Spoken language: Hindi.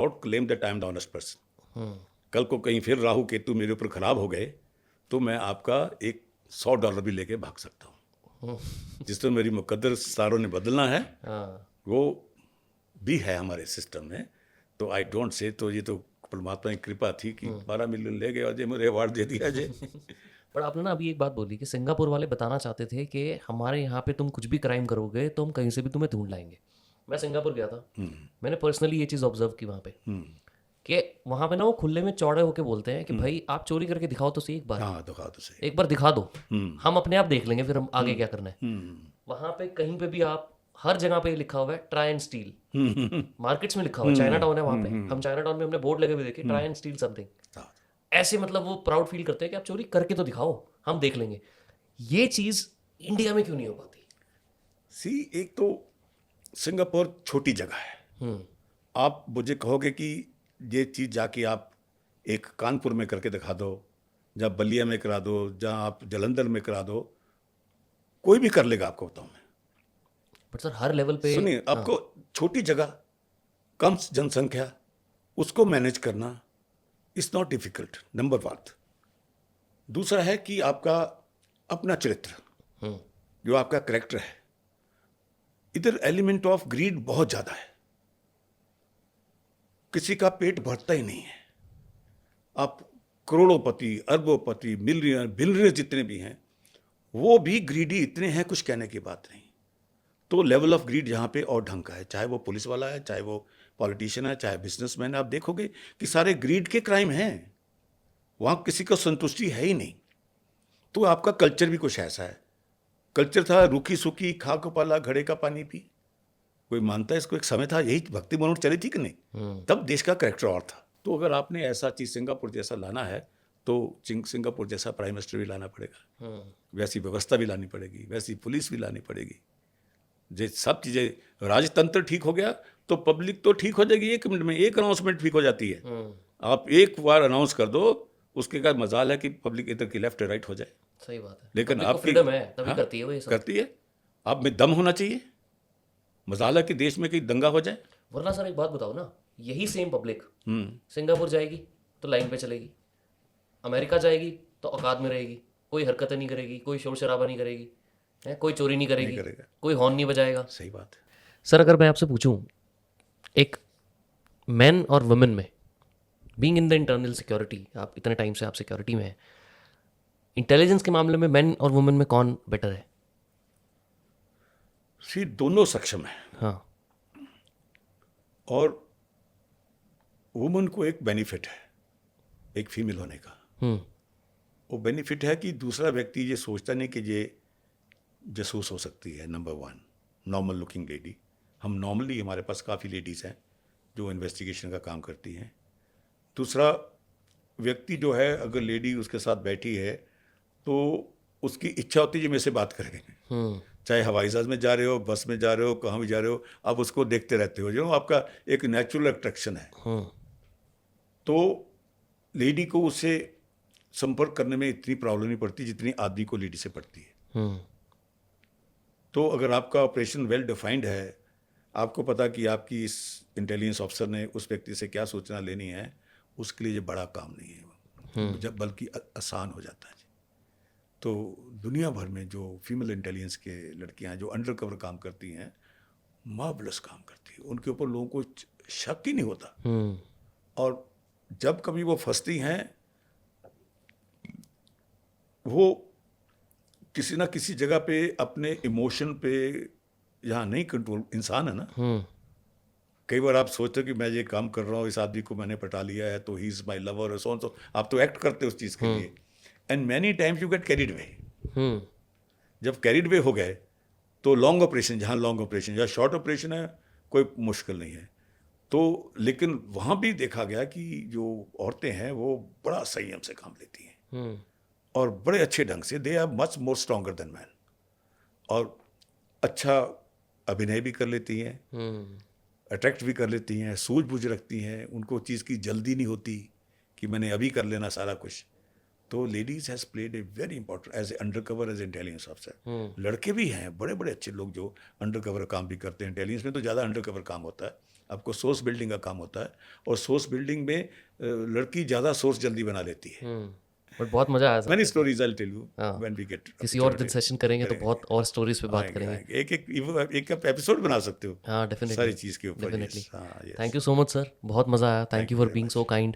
Not claim that I am the honest person. कल को कहीं फिर राहु केतु मेरे ऊपर खराब हो गए तो मैं आपका एक $100 भी लेके भाग सकता हूँ। जिस तरह मेरी मुकद्दर सारों ने बदलना है वो भी है हमारे सिस्टम में। तो आई डोंट से, तो ये तो परमात्मा की कृपा थी कि 12 मिलियन ले गए और जे मुझे अवार्ड दे दिया जे। पर आपने ना अभी एक बात बोली कि सिंगापुर वाले बताना चाहते थे कि हमारे यहाँ पे तुम कुछ भी क्राइम करोगे तो हम कहीं से भी तुम्हें ढूंढ लाएंगे। मैं सिंगापुर गया था, मैंने पर्सनली ये चीज़ ऑब्जर्व की वहाँ पे कि वहाँ पे ना वो खुले में चौड़े होके बोलते हैं कि भाई आप चोरी करके दिखाओ तो सही एक बार, हाँ दिखा तो सही। एक बार दिखा दो, हम अपने आप देख लेंगे फिर हम आगे क्या करना है। वहाँ पे कहीं पे भी आप, हर जगह पे लिखा हुआ है ट्राई एंड स्टील। मार्केट्स में लिखा हुआ है, चाइना टाउन है वहाँ पे, हम चाइना टाउन में हमने बोर्ड लगे हुए देखे ट्राई एंड स्टील समथिंग। हाँ। ऐसे मतलब वो प्राउड फील करते हैं कि आप चोरी करके तो दिखाओ, हम देख लेंगे। ये चीज़ इंडिया में क्यों नहीं हो पाती? सी, एक तो सिंगापुर छोटी जगह है। आप मुझे कहोगे कि ये चीज़ जाके आप एक कानपुर में करके दिखा दो, जहाँ बलिया में करा दो, जहाँ आप जलंधर में करा दो, कोई भी कर लेगा, आपको बताऊँ मैं। बट सर हर लेवल पे, सुनिए, आपको छोटी जगह, कम जनसंख्या, उसको मैनेज करना इज नॉट डिफिकल्ट, नंबर 1। दूसरा है कि आपका अपना चरित्र, जो आपका करेक्टर है, इधर एलिमेंट ऑफ ग्रीड बहुत ज़्यादा है। किसी का पेट भरता ही नहीं है। आप करोड़ोंपति, अरबोंपति, मिलियनर, बिलियनर जितने भी हैं, वो भी ग्रीडी इतने हैं, कुछ कहने की बात नहीं। तो लेवल ऑफ ग्रीड यहाँ पे और ढंग का है, चाहे वो पुलिस वाला है, चाहे वो पॉलिटिशियन है, चाहे बिजनेसमैन है। आप देखोगे कि सारे ग्रीड के क्राइम हैं, वहाँ किसी को संतुष्टि है ही नहीं। तो आपका कल्चर भी कुछ ऐसा है। कल्चर था रूखी सूखी, खा को पाला, घड़े का पानी पी। कोई मानता है इसको? एक समय था, यही भक्ति मनोरथ चली थी कि नहीं? तब देश का करेक्टर और था। तो अगर आपने ऐसा चीज़ सिंगापुर जैसा लाना है तो सिंगापुर जैसा प्राइम मिनिस्टर भी लाना पड़ेगा, वैसी व्यवस्था भी लानी पड़ेगी, वैसी पुलिस भी लानी पड़ेगी। ये सब चीज़ें, राजतंत्र ठीक हो गया तो पब्लिक तो ठीक हो जाएगी 1 मिनट में। एक अनाउंसमेंट ठीक हो जाती है। आप एक बार अनाउंस कर दो, उसके बाद मजाल है कि पब्लिक इधर की लेफ्ट राइट हो जाए। सही बात है, लेकिन पब्लिक को आपकी, फ्रीडम है तभी हाँ, करती है वो ये सब। करती है। आप में दम होना चाहिए। मजाल है कि देश में कहीं दंगा हो जाए। वरना सर एक बात बताओ ना, यही सेम पब्लिक सिंगापुर जाएगी तो लाइन पे चलेगी, अमेरिका जाएगी तो औकात में रहेगी, कोई हरकतें नहीं करेगी, कोई शोर शराबा नहीं करेगी, है कोई चोरी नहीं नहीं करेगी, करेगा। कोई हॉर्न नहीं बजाएगा। सही बात है। सर अगर मैं आपसे पूछूं, एक मैन और वुमेन में, being in the internal security, आप इतने टाइम से आप सिक्योरिटी में हैं, इंटेलिजेंस के मामले में मैन और वुमेन में कौन बेटर है? सी, दोनों सक्षम है। हाँ। और वुमन को एक बेनिफिट है एक फीमेल होने का। वो बेनिफिट है कि दूसरा व्यक्ति ये सोचता नहीं कि ये जासूस हो सकती है। Number 1, normal looking lady. हम नॉर्मली, हमारे पास काफ़ी लेडीज़ हैं जो इन्वेस्टिगेशन का काम करती हैं। दूसरा व्यक्ति जो है, अगर लेडी उसके साथ बैठी है तो उसकी इच्छा होती है कि मेरे से बात करें। चाहे हवाई जहाज में जा रहे हो, बस में जा रहे हो, कहाँ भी जा रहे हो, आप उसको देखते रहते हो, जो आपका एक नेचुरल अट्रैक्शन है। तो लेडी को उससे संपर्क करने में इतनी प्रॉब्लम नहीं पड़ती जितनी आदमी को लेडी से पड़ती है। तो अगर आपका ऑपरेशन वेल डिफाइंड है, आपको पता कि आपकी इस इंटेलिजेंस ऑफिसर ने उस व्यक्ति से क्या सूचना लेनी है, उसके लिए ये बड़ा काम नहीं है, जब बल्कि आसान हो जाता है। तो दुनिया भर में जो फीमेल इंटेलिजेंस के लड़कियां जो अंडर कवर काम करती हैं, मार्वलस काम करती हैं, उनके ऊपर लोगों को शक ही नहीं होता। और जब कभी वो फंसती हैं, वो किसी ना किसी जगह पे अपने इमोशन पे, यहाँ नहीं कंट्रोल, इंसान है ना। कई बार आप सोचते हो कि मैं ये काम कर रहा हूँ, इस आदमी को मैंने पटा लिया है तो ही इज़ माई लवर और सो ऑन, सो आप तो एक्ट करते हो उस चीज़ के लिए। And many times you get carried away. जब कैरिड वे हो गए तो लॉन्ग ऑपरेशन, जहाँ लॉन्ग ऑपरेशन या शॉर्ट ऑपरेशन है, कोई मुश्किल नहीं है। तो लेकिन वहाँ भी देखा गया कि जो औरतें हैं वो बड़ा संयम से काम लेती हैं और बड़े अच्छे ढंग से, they are much more stronger than man, और अच्छा अभिनय भी कर लेती हैं, अट्रैक्ट भी कर लेती हैं, सूझबूझ रखती हैं, उनको चीज़ की जल्दी नहीं होती कि मैंने अभी कर लेना सारा कुछ। तो ladies has played a very important as a undercover, as intelligence officer. लड़के भी हैं बड़े बड़े अच्छे लोग जो अंडर कवर काम भी करते हैं। इंटेलिजेंस में तो ज़्यादा अंडर कवर काम होता है, आपको सोर्स बिल्डिंग का काम होता है, और सोर्स बिल्डिंग में लड़की ज़्यादा सोर्स जल्दी बना लेती है। बट बहुत मजा आया many sir. Stories I tell you हाँ। व्हेन वी गेट किसी और दिन सेशन करेंगे तो बहुत और स्टोरीज पे बात करेंगे। एक एपिसोड बना सकते हो हाँ डेफिनेटली, सारी चीज़ के ऊपर। डेफिनेटली। yes, हाँ, yes. Thank you so much sir, बहुत मजा आया। Thank you for being so kind.